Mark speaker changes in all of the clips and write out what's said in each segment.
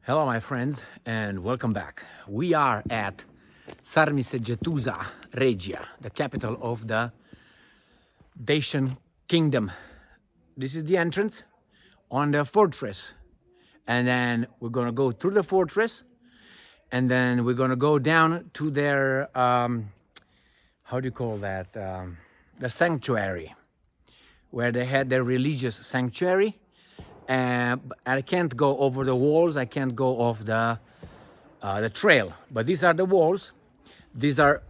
Speaker 1: Hello, my friends, and welcome back. We are at Sarmizegetusa Regia, the capital of the Dacian Kingdom. This is the entrance on the fortress. And then we're going to go through the fortress, and then we're going to go down to their, how do you call that? The sanctuary, where they had their religious sanctuary. I can't go over the walls. I can't go off the trail. But these are the walls. These are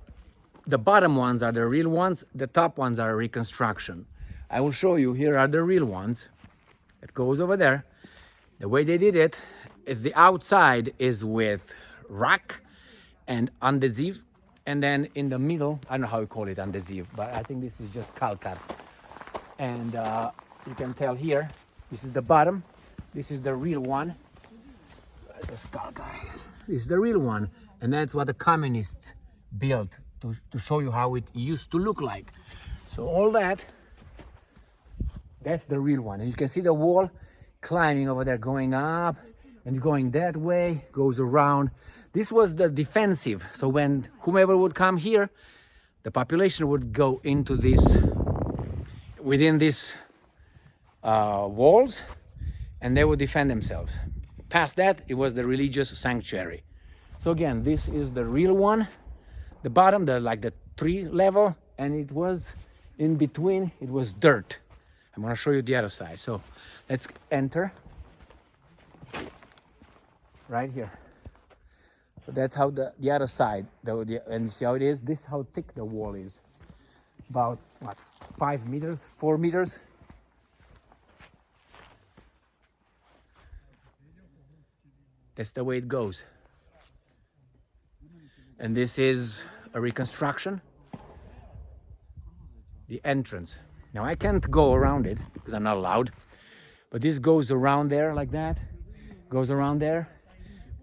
Speaker 1: the bottom ones are the real ones. The top ones are reconstruction. I will show you. Here are the real ones. It goes over there. The way they did it is the outside is with rock and adhesive, and then in the middle, I don't know how you call it, adhesive, but I think this is just calcar. And you can tell here. This is the bottom. This is the real one. This is the real one. And that's what the communists built to show you how it used to look like. So all that's the real one. And you can see the wall climbing over there, going up and going that way, goes around. This was the defensive. So when whomever would come here, the population would go into this, within this walls, and they would defend themselves. Past that, it was the religious sanctuary. So again, this is the real one, the bottom, the tree level, and it was in between, it was dirt. I'm going to show you the other side. So let's enter right here. So that's how the other side, and you see how it is. This is how thick the wall is. About what, 5 meters, 4 meters. That's the way it goes. And this is a reconstruction. The entrance. Now I can't go around it because I'm not allowed. But this goes around there like that. Goes around there.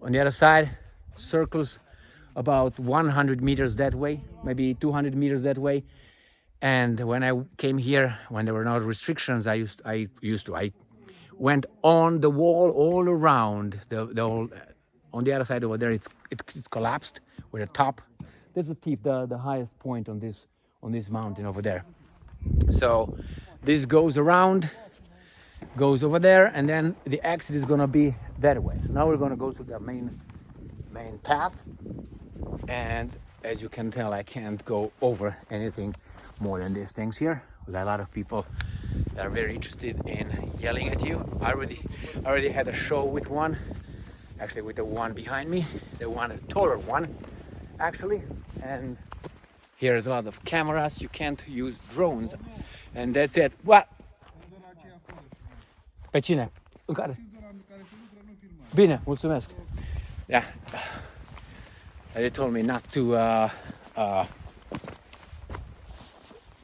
Speaker 1: On the other side, circles about 100 meters that way, maybe 200 meters that way. And when I came here, when there were no restrictions, I went on the wall all around the whole. On the other side over there, it's collapsed with the top. There's the tip, the highest point on this mountain over there. So this goes around, goes over there, and then the exit is gonna be that way. So now we're gonna go to the main path, and as you can tell, I can't go over anything more than these things here. We got a lot of people that are very interested in yelling at you. I already had a show with one, actually with the one behind me, the taller one, actually. And here's a lot of cameras. You can't use drones, and that's it. What? Pe cine? În care? Bine, mulțumesc. Yeah. They told me not to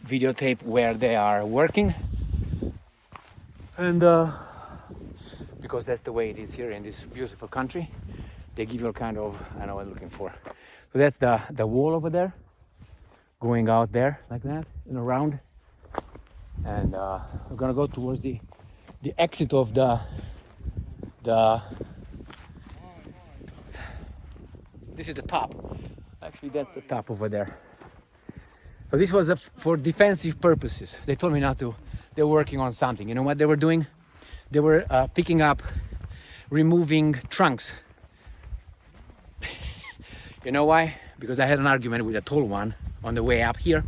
Speaker 1: videotape where they are working, and because that's the way it is here in this beautiful country. They give you a kind of, I know what I'm looking for. So that's the wall over there, going out there like that and around, and we're gonna go towards the exit of the this is the top. Actually, that's the top over there. So this was for defensive purposes. They told me not to. They were working on something. You know what they were doing? They were picking up, removing trunks. You know why? Because I had an argument with a tall one on the way up here,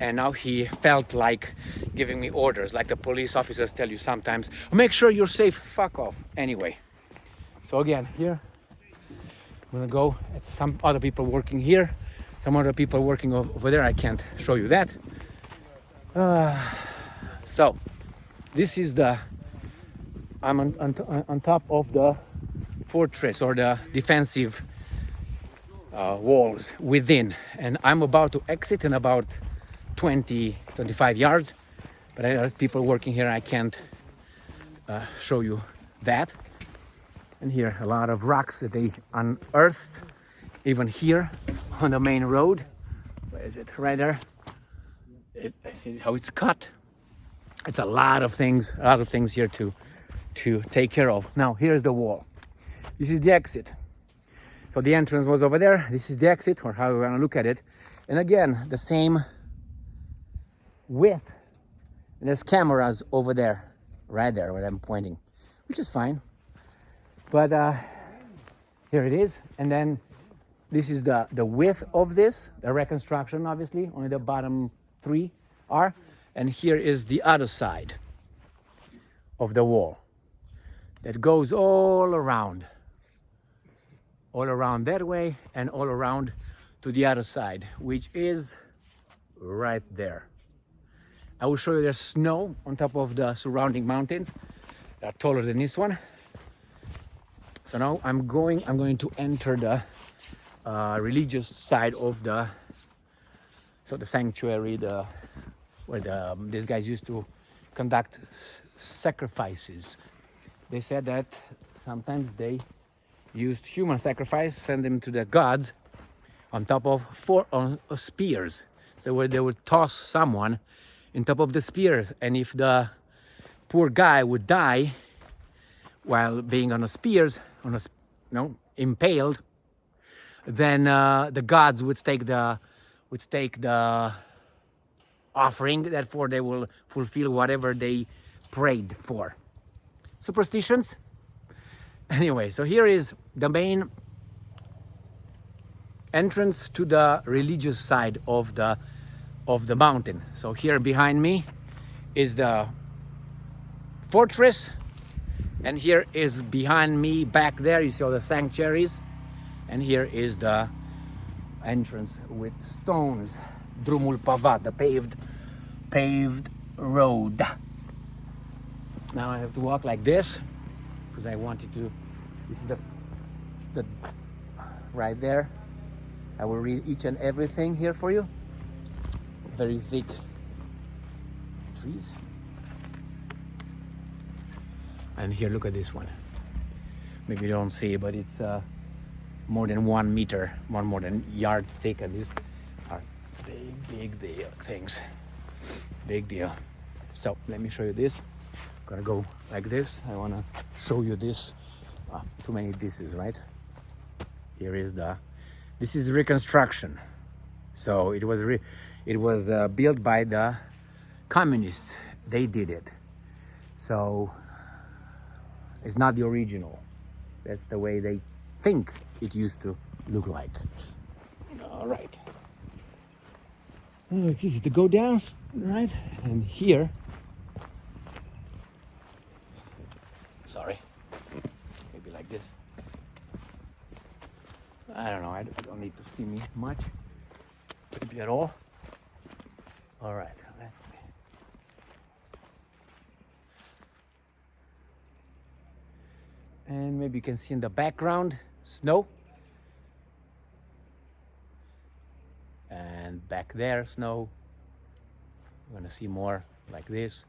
Speaker 1: and now he felt like giving me orders, like the police officers tell you sometimes, make sure you're safe, fuck off. Anyway, so again, here, I'm gonna go at some other people working here, some other people working over there. I can't show you that. So this is I'm on top of the fortress, or the defensive walls within, and I'm about to exit in about 20-25 yards, but I have people working here. I can't show you that. And here a lot of rocks that they unearthed, even here on the main road. Where is it? Right there. See how it's cut. It's a lot of things here to take care of. Now here's the wall. This is the exit. So the entrance was over there. This is the exit, or how we're gonna look at it. And again, the same width. And there's cameras over there, right there where I'm pointing, which is fine. But here it is. And then this is the width of this, the reconstruction, obviously. Only the bottom three are. And here is the other side of the wall that goes all around that way and all around to the other side, which is right there. I will show you there's snow on top of the surrounding mountains that are taller than this one. So now I'm going to enter the religious side of the sanctuary, where these guys used to conduct sacrifices. They said that sometimes they used human sacrifice, send them to the gods on top of spears. So where they would toss someone in top of the spears, and if the poor guy would die while being on a spears, impaled, then the gods would take the offering. Therefore, they will fulfill whatever they prayed for. Superstitions. Anyway, so here is the main entrance to the religious side of the mountain. So here behind me is the fortress, and here is behind me, back there, you see all the sanctuaries, and here is the entrance with stones, drumul pavat, the paved road. Now I have to walk like this because I wanted to. This is the right there. I will read each and everything here for you. Very thick trees. And here, look at this one. Maybe you don't see, but it's more than 1 meter, more than yard thick, and these are big deal things. Big deal. So let me show you this. I'm gonna go like this. I wanna show you this. Too many disses, right? Here is this is reconstruction. So it was built by the communists. They did it. So it's not the original. That's the way they think it used to look like. All right. Oh, it's easy to go down, right? And here, sorry, maybe like this. I don't know, I don't need to see me much, maybe at all. All right, let's see. And maybe you can see in the background, snow. And back there, snow. You're gonna see more like this.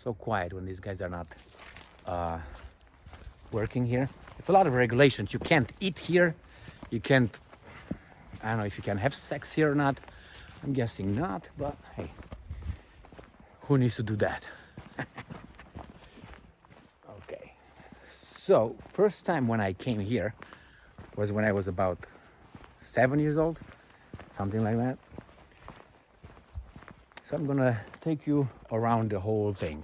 Speaker 1: So quiet when these guys are not working here. It's a lot of regulations. You can't eat here. You can't, I don't know if you can have sex here or not. I'm guessing not, but hey, who needs to do that? Okay, so first time when I came here was when I was about 7 years old, something like that. So I'm gonna take you around the whole thing.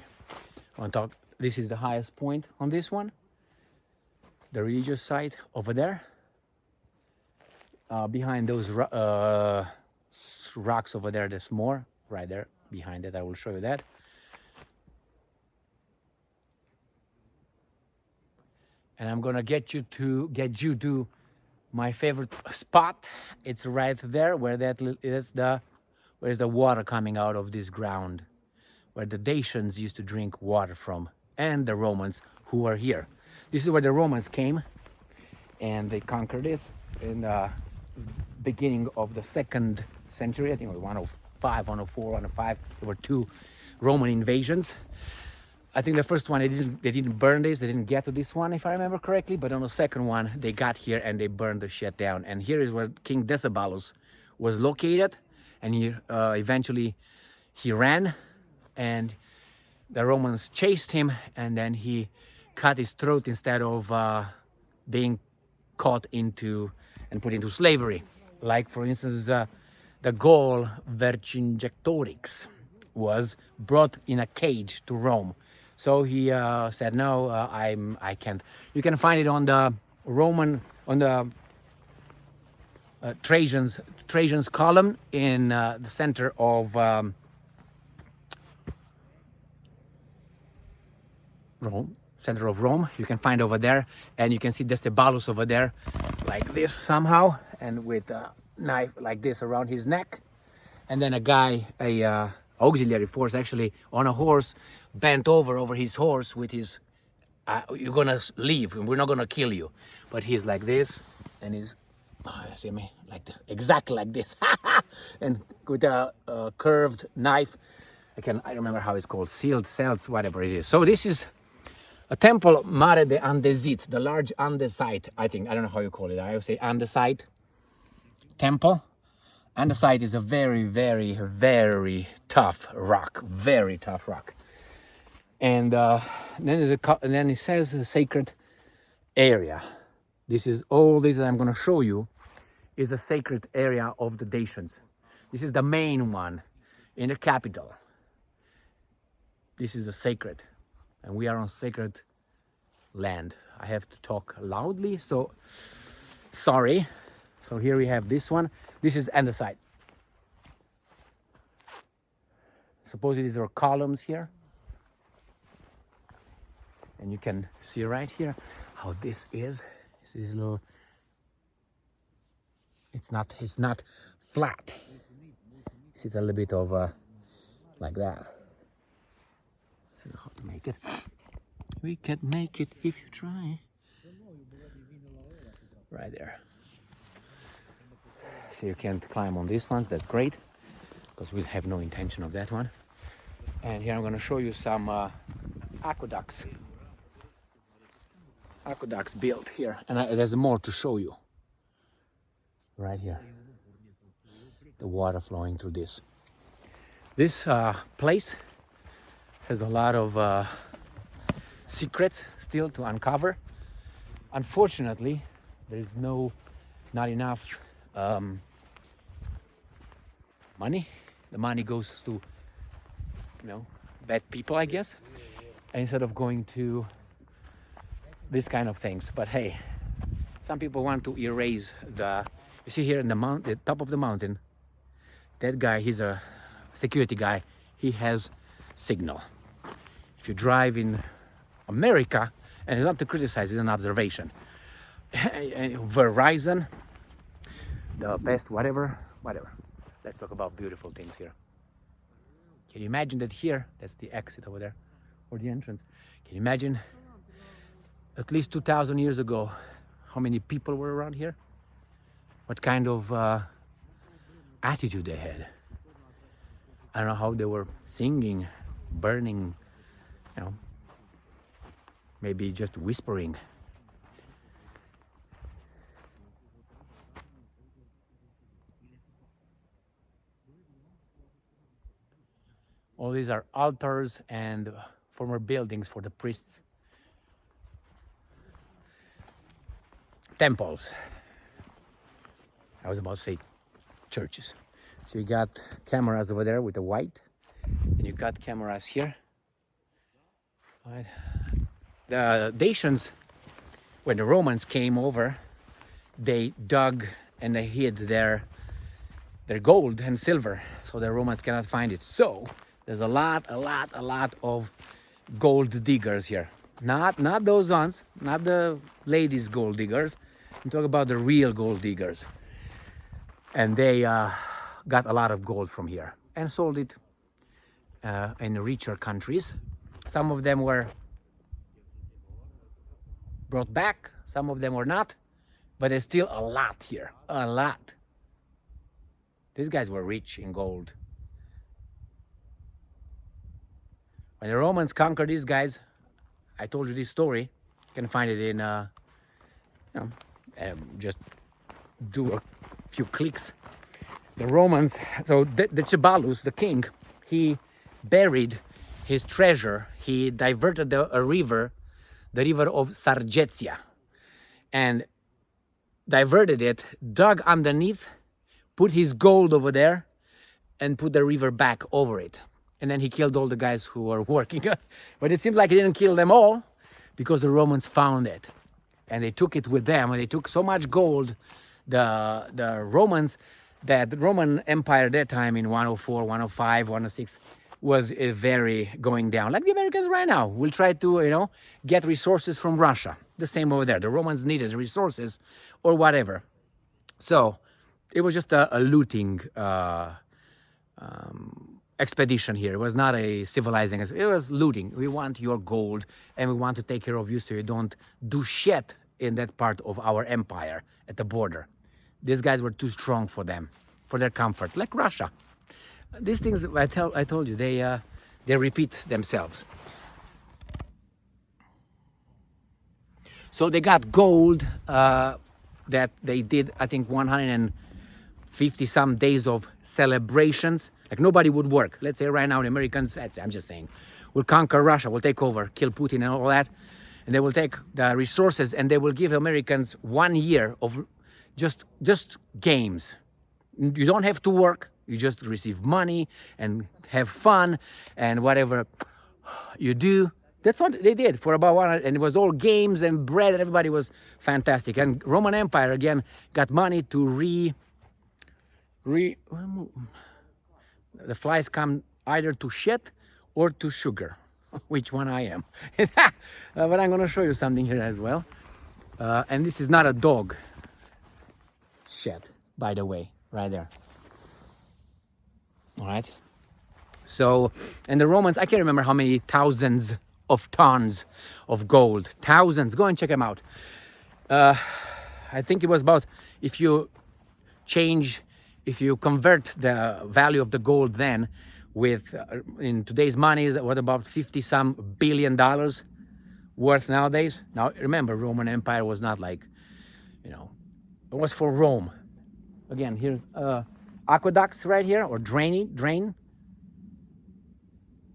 Speaker 1: I want to talk, this is the highest point on this one, the religious site over there. Behind those rocks over there, there's more right there behind it. I will show you that. And I'm gonna get you to my favorite spot. It's right there where where's the water coming out of this ground, where the Dacians used to drink water from, and the Romans who were here. This is where the Romans came and they conquered it in the beginning of the 2nd century. I think it was 105, 104, 105. There were 2 Roman invasions. I think the first one they didn't burn this, they didn't get to this one if I remember correctly, but on the second one they got here and they burned the shit down. And here is where King Decebalus was located, and he eventually he ran, and the Romans chased him, and then he cut his throat instead of being caught into and put into slavery. Like, for instance, the Gaul Vercingetorix was brought in a cage to Rome. So he said, no, I can't. You can find it on the Trajan's column in the center of Rome. You can find over there, and you can see Decebalus over there, like this somehow, and with a knife like this around his neck, and then a guy, auxiliary force actually, on a horse, bent over his horse with his. You're gonna leave, and we're not gonna kill you, but he's like this, and he's. See me like exactly like this, and with a curved knife. I remember how it's called, sealed cells, whatever it is. So this is a temple, Mare de Andesit, the large andesite. I don't know how you call it. I would say andesite temple. Andesite is a very, very, very tough rock. Very tough rock. And then it says a sacred area. This is all this that I'm going to show you is a sacred area of the Dacians. This is the main one in the capital. This is a sacred, and we are on sacred land. I have to talk loudly, so sorry. So here we have this one. This is andesite. Supposedly these are columns here. And you can see right here how this is. See this little, it's not flat. It's a little bit of like that. I don't know how to make it. We can make it if you try. Right there. So you can't climb on these ones, that's great, because we have no intention of that one. And here I'm going to show you some aqueducts. Aqueducts built here, and there's more to show you. Right here. The water flowing through this. This place has a lot of secrets still to uncover. Unfortunately, there is not enough money. The money goes to, bad people, I guess. And instead of going to this kind of things. But hey, some people want to erase you see here in the top of the mountain, that guy, he's a security guy. He has signal. If you drive in America, and it's not to criticize, it's an observation. Verizon, the best, whatever. Let's talk about beautiful things here. Can you imagine that here, that's the exit over there, or the entrance. Can you imagine at least 2,000 years ago, how many people were around here? What kind of attitude they had? I don't know how they were singing, burning, maybe just whispering. All these are altars and former buildings for the priests. Temples. I was about to say churches. So you got cameras over there with the white, and you got cameras here. Right. The Dacians, when the Romans came over, they dug and they hid their gold and silver, so the Romans cannot find it. So there's a lot of gold diggers here. Not those ones, not the ladies' gold diggers. I'm talking about the real gold diggers. And they got a lot of gold from here and sold it in richer countries. Some of them were brought back, some of them were not, but there's still a lot here, a lot. These guys were rich in gold. When the Romans conquered these guys, I told you this story. You can find it in, just do a few clicks. The Romans, so Decebalus, the king, he buried his treasure, he diverted a river, the river of Sargetia, and diverted it, dug underneath, put his gold over there, and put the river back over it. And then he killed all the guys who were working. But it seems like he didn't kill them all, because the Romans found it. And they took it with them. And they took so much gold, the Romans, that the Roman Empire at that time in 104, 105, 106 was very going down. Like the Americans right now will try to, get resources from Russia. The same over there. The Romans needed resources or whatever. So it was just a looting expedition here. It was not a civilizing, it was looting. We want your gold and we want to take care of you so you don't do shit in that part of our empire at the border. These guys were too strong for them, for their comfort, like Russia. These things I told you, they repeat themselves. So they got gold that they did, I think, 150 some days of celebrations. Like nobody would work. Let's say right now the Americans, I'm just saying, will conquer Russia, will take over, kill Putin and all that. And they will take the resources and they will give Americans 1 year of just games. You don't have to work. You just receive money and have fun and whatever you do. That's what they did for about 100, and it was all games and bread, and everybody was fantastic. And Roman Empire again got money to the flies come either to shit or to sugar, which one I am. But I'm gonna show you something here as well. And this is not a dog shit, by the way, right there. All right. So, and the Romans, I can't remember how many thousands of tons of gold. Thousands. Go and check them out. I think it was about, if you convert the value of the gold then with, in today's money, what about 50 some billion dollars worth nowadays? Now, remember, Roman Empire was not like, it was for Rome. Again, here's aqueducts right here, or drain.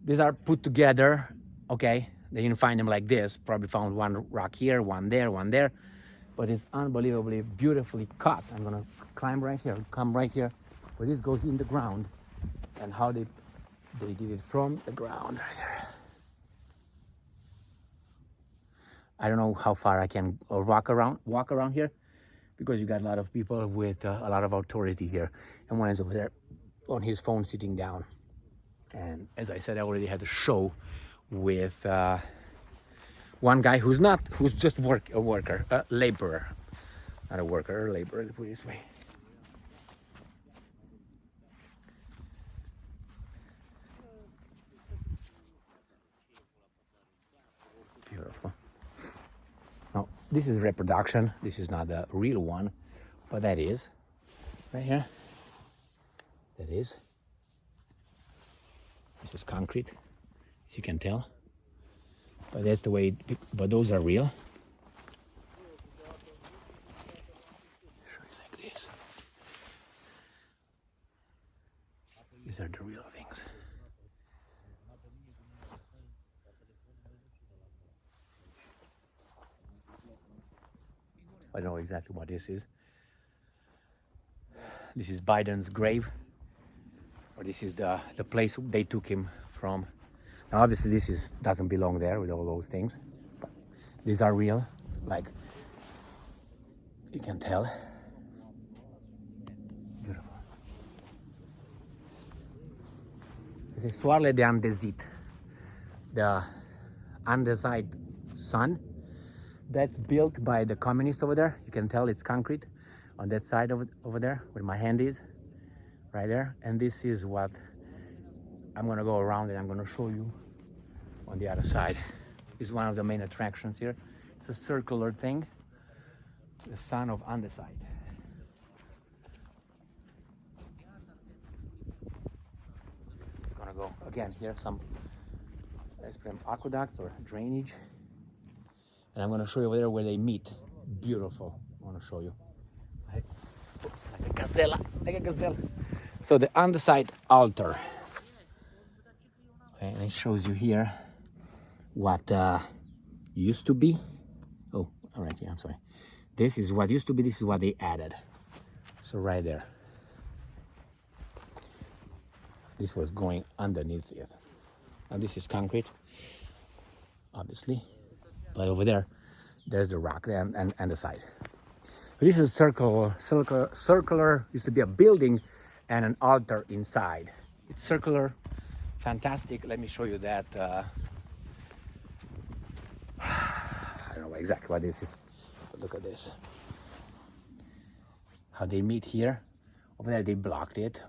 Speaker 1: These are put together, okay? They didn't find them like this. Probably found one rock here, one there. But it's unbelievably beautifully cut. I'm gonna climb right here, come right here. But this goes in the ground. And how they did it from the ground right there. I don't know how far I can walk around here, because you got a lot of people with a lot of authority here. And one is over there on his phone sitting down. And as I said, I already had a show with one guy who's just a worker, a laborer. Not a worker, a laborer, put it this way. Beautiful. Now, this is reproduction. This is not the real one, but that is right here. That is. This is concrete, as you can tell. But that's the way, but those are real. Show you like this. These are the real things. I don't know exactly what this is. This is Biden's grave. Or this is the place they took him from. Now obviously this doesn't belong there with all those things. But these are real, like you can tell. Beautiful. It's a soarele de andezit. The andesite sun that's built by the communists over there. You can tell it's concrete on that side over there where my hand is. Right there, and this is what I'm gonna go around and I'm gonna show you on the other side. This is one of the main attractions here. It's a circular thing, the sun of andesite. It's gonna go again here, some aqueducts or drainage, and I'm gonna show you over there where they meet. Beautiful. I want to show you. Right? Oops, like a gazelle. So the andesite altar. Okay, and it shows you here what used to be. Oh, all right, yeah, I'm sorry. This is what used to be, this is what they added. So right there. This was going underneath it. Now this is concrete, obviously. But over there, there's the rock there and the side. This is circular, used to be a building and an altar inside. It's circular, fantastic. Let me show you that. I don't know exactly what this is, but look at this. How they meet here. Over there they blocked it.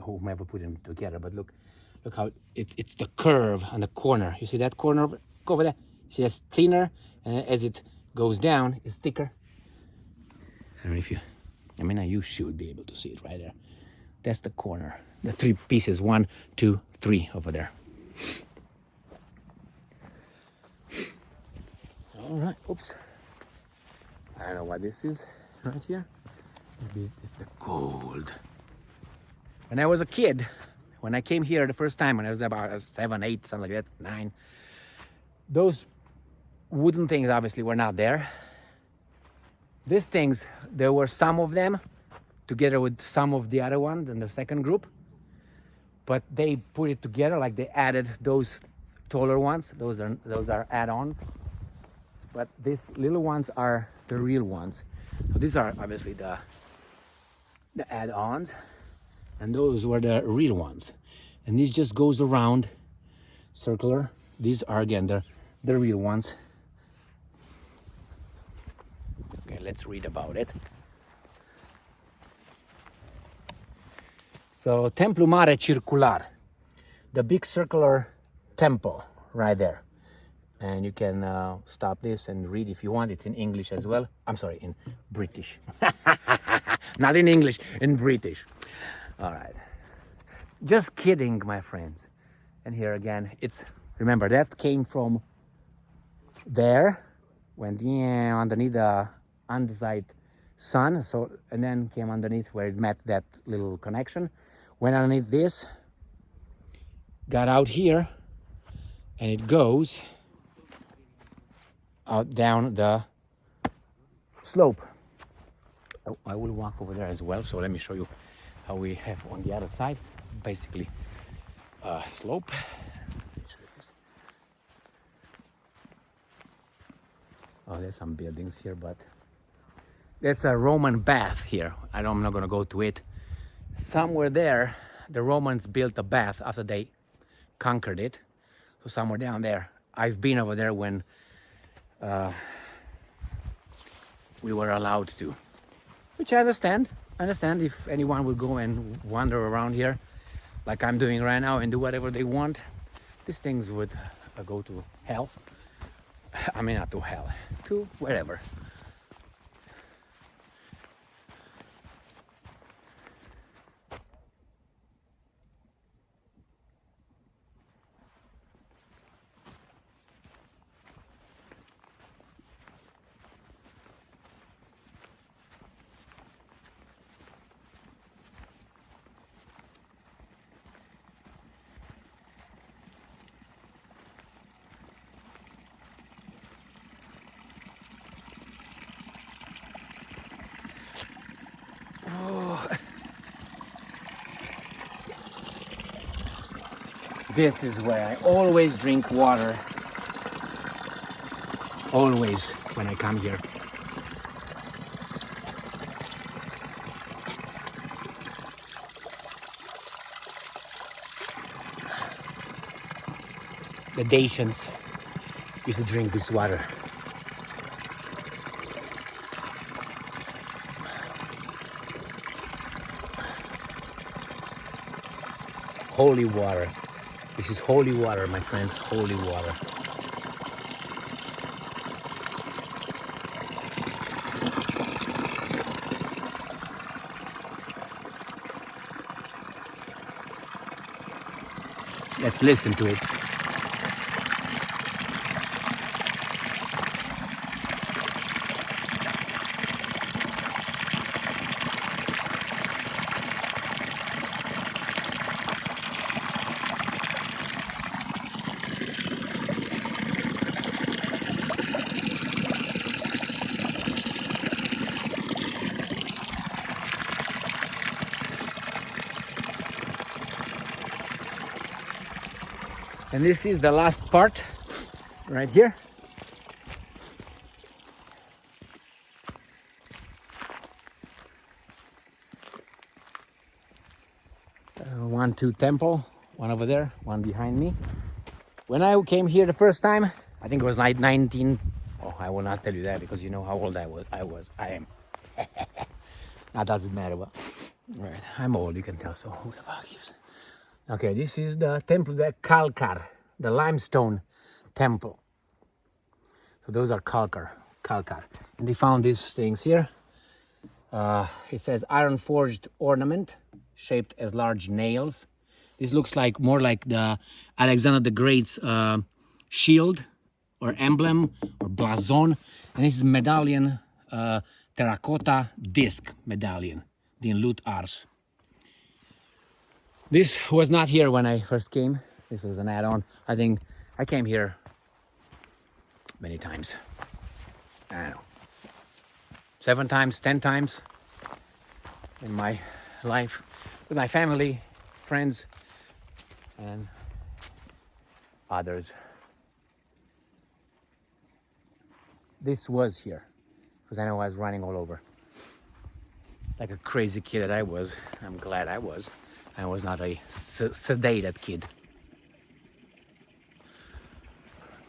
Speaker 1: Whomever put them together, but look how it's the curve on the corner. You see that corner over there? See, that's thinner, and as it goes down, it's thicker. I don't know if you, you should be able to see it right there. That's the corner. The three pieces, 1, 2, 3 over there. All right, oops. I don't know what this is right here. Maybe it's the gold. When I was a kid, when I came here the first time, when I was about 7, 8, something like that, 9, those wooden things obviously were not there. These things, there were some of them together with some of the other ones in the second group, but they put it together, like they added those taller ones. Those are add-ons, but these little ones are the real ones. So these are obviously the add-ons, and those were the real ones. And this just goes around circular. These are again the real ones. Okay, let's read about it. So, Templu Mare Circular, the big circular temple right there. And you can stop this and read if you want. It's in English as well. I'm sorry, in British. Not in English, in British. All right. Just kidding, my friends. And here again, remember that came from there, went underneath the andesite sun, and then came underneath where it met that little connection, went underneath this, got out here, and it goes out down the slope. Oh, I will walk over there as well, so let me show you how we have on the other side. Basically a slope. Let me show you this. Oh, there's some buildings here, but that's a Roman bath here. I'm not going to go to it. Somewhere there, the Romans built a bath after they conquered it. So somewhere down there. I've been over there when we were allowed to. Which I understand. If anyone will go and wander around here like I'm doing right now and do whatever they want, these things would go to hell. Not to hell, to wherever. This is where I always drink water. Always when I come here. The Dacians used to drink this water. Holy water. This is holy water, my friends, holy water. Let's listen to it. And this is the last part right here. One, two temple, one over there, one behind me. When I came here the first time, I think it was like 19. Oh, I will not tell you that because you know how old I am. That doesn't matter. Well, right, I'm old, you can tell. So who the fuck is? Okay, this is the temple, the Kalkar, the limestone temple. So those are Kalkar, and they found these things here. It says iron forged ornament shaped as large nails. This looks like more like the Alexander the Great's shield or emblem or blazon. And this is medallion, terracotta disc medallion, din lut ars. This was not here when I first came. This was an add-on. I think I came here many times. I don't know, 7 times, 10 times in my life with my family, friends, and others. This was here because I know I was running all over like a crazy kid that I was. I'm glad I was. I was not a sedated kid.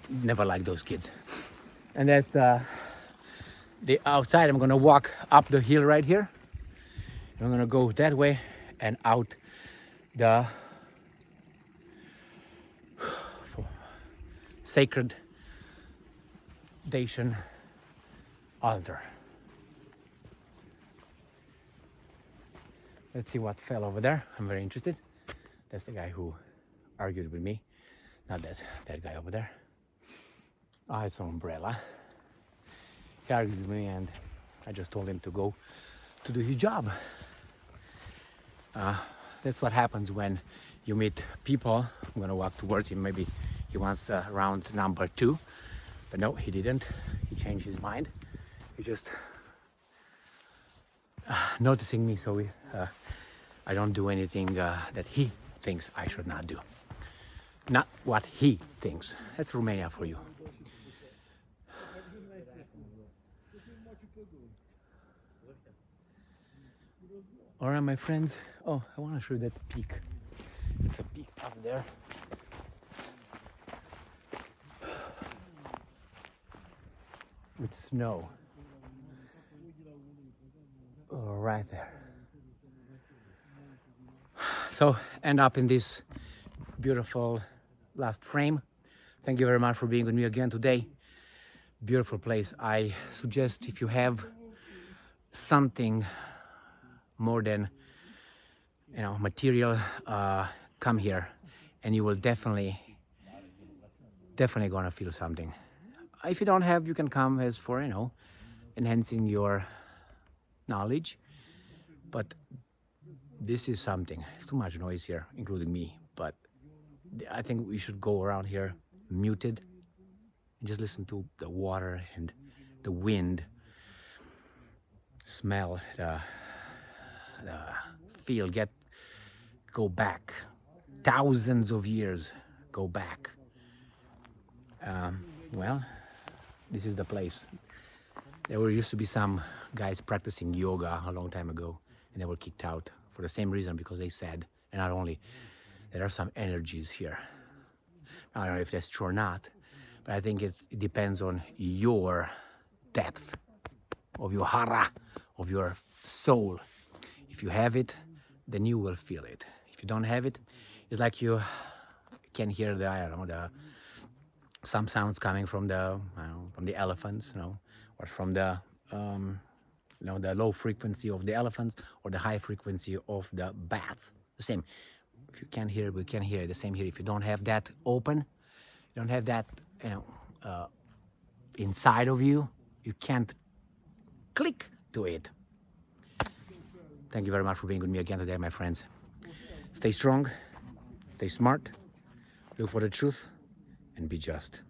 Speaker 1: Never liked those kids. And that's the outside. I'm gonna walk up the hill right here. I'm gonna go that way and out the sacred Dacian altar. Let's see what fell over there. I'm very interested. That's the guy who argued with me. Not that guy over there. Ah, it's an umbrella. He argued with me and I just told him to go to do his job. That's what happens when you meet people. I'm gonna walk towards him. Maybe he wants round number 2, but no, he didn't. He changed his mind. He just noticing me, so I don't do anything that he thinks I should not do. Not what he thinks. That's Romania for you. All right, my friends. Oh, I want to show you that peak. It's a peak up there. With snow. Oh, right there. So, end up in this beautiful last frame. Thank you very much for being with me again today. Beautiful place. I suggest if you have something more than material, come here and you will definitely gonna feel something. If you don't have, you can come as for enhancing your knowledge, but this is something. It's too much noise here, including me, but I think we should go around here muted and just listen to the water and the wind, smell the feel, go back thousands of years, go back. Well, this is the place. There used to be some guys practicing yoga a long time ago, and they were kicked out for the same reason, because they said, and not only, there are some energies here. I don't know if that's true or not, but I think it depends on your depth of your hara, of your soul. If you have it, then you will feel it. If you don't have it, it's like you can hear some sounds coming from the elephants, or from the the low frequency of the elephants or the high frequency of the bats. The same. If you can't hear it, we can hear it. The same here. If you don't have that open, you don't have that inside of you, you can't click to it. Thank you very much for being with me again today, my friends. Stay strong, stay smart, look for the truth, and be just.